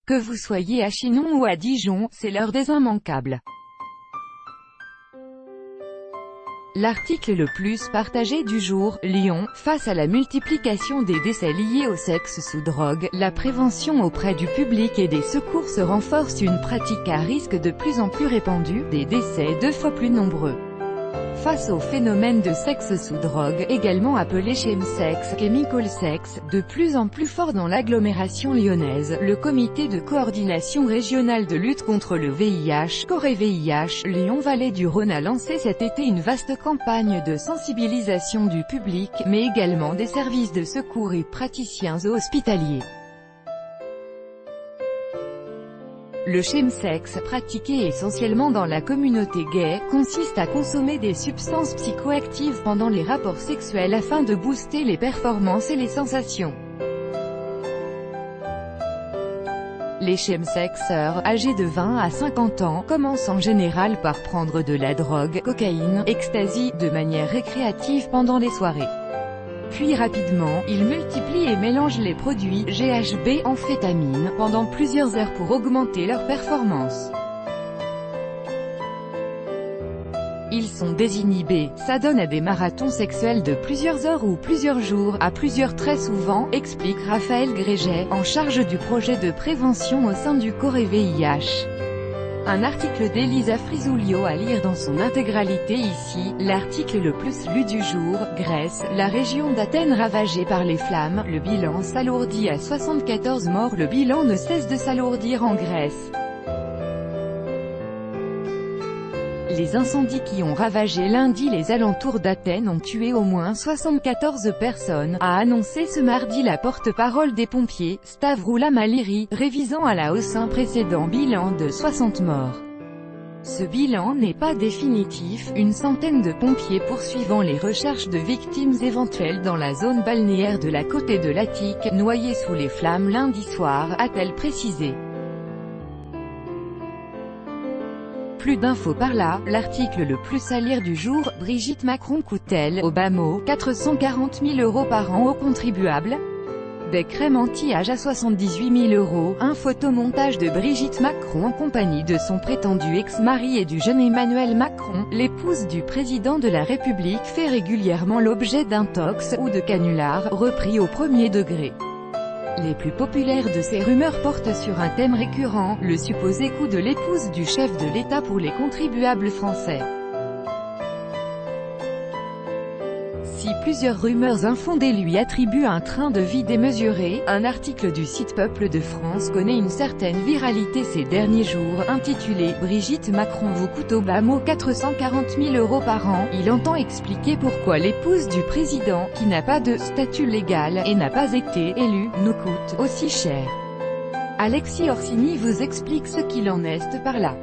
Que vous soyez à Chinon ou à Dijon, c'est l'heure des immanquables. L'article le plus partagé du jour, Lyon, face à la multiplication des décès liés au sexe sous drogue, la prévention auprès du public et des secours se renforce, une pratique à risque de plus en plus répandue, des décès 2 fois plus nombreux. Face au phénomène de sexe sous drogue, également appelé chemsex, chemical sex, de plus en plus fort dans l'agglomération lyonnaise, le comité de coordination régionale de lutte contre le VIH, Corée-VIH, Lyon-Vallée du Rhône a lancé cet été une vaste campagne de sensibilisation du public, mais également des services de secours et praticiens hospitaliers. Le chemsex, pratiqué essentiellement dans la communauté gay, consiste à consommer des substances psychoactives pendant les rapports sexuels afin de booster les performances et les sensations. Les chemsexeurs, âgés de 20 à 50 ans, commencent en général par prendre de la drogue, cocaïne, ecstasy, de manière récréative pendant les soirées. Puis rapidement, ils multiplient et mélangent les produits GHB, amphétamine, pendant plusieurs heures pour augmenter leur performance. Ils sont désinhibés, s'adonnent à des marathons sexuels de plusieurs heures ou plusieurs jours, à plusieurs très souvent, explique Raphaël Gréget, en charge du projet de prévention au sein du Corée-VIH. Un article d'Elisa Frisoulio à lire dans son intégralité ici. L'article le plus lu du jour, Grèce, la région d'Athènes ravagée par les flammes, le bilan s'alourdit à 74 morts. Le bilan ne cesse de s'alourdir en Grèce. Les incendies qui ont ravagé lundi les alentours d'Athènes ont tué au moins 74 personnes, a annoncé ce mardi la porte-parole des pompiers, Stavroula Maliri, révisant à la hausse un précédent bilan de 60 morts. Ce bilan n'est pas définitif, une centaine de pompiers poursuivant les recherches de victimes éventuelles dans la zone balnéaire de la côte de l'Attique, noyée sous les flammes lundi soir, a-t-elle précisé. Plus d'infos par là, l'article le plus à lire du jour, Brigitte Macron coûte-t-elle, au bas mot, 440 000 € par an aux contribuables? Des crèmes anti-âge à 78 000 €, un photomontage de Brigitte Macron en compagnie de son prétendu ex-mari et du jeune Emmanuel Macron, l'épouse du président de la République fait régulièrement l'objet d'intox, ou de canulars, repris au premier degré. Les plus populaires de ces rumeurs portent sur un thème récurrent, le supposé coût de l'épouse du chef de l'État pour les contribuables français. Si plusieurs rumeurs infondées lui attribuent un train de vie démesuré, un article du site Peuple de France connaît une certaine viralité ces derniers jours, intitulé « Brigitte Macron vous coûte au bas mot 440 000 € par an ». Il entend expliquer pourquoi l'épouse du président, qui n'a pas de statut légal, et n'a pas été élue, nous coûte aussi cher. Alexis Orsini vous explique ce qu'il en est par là.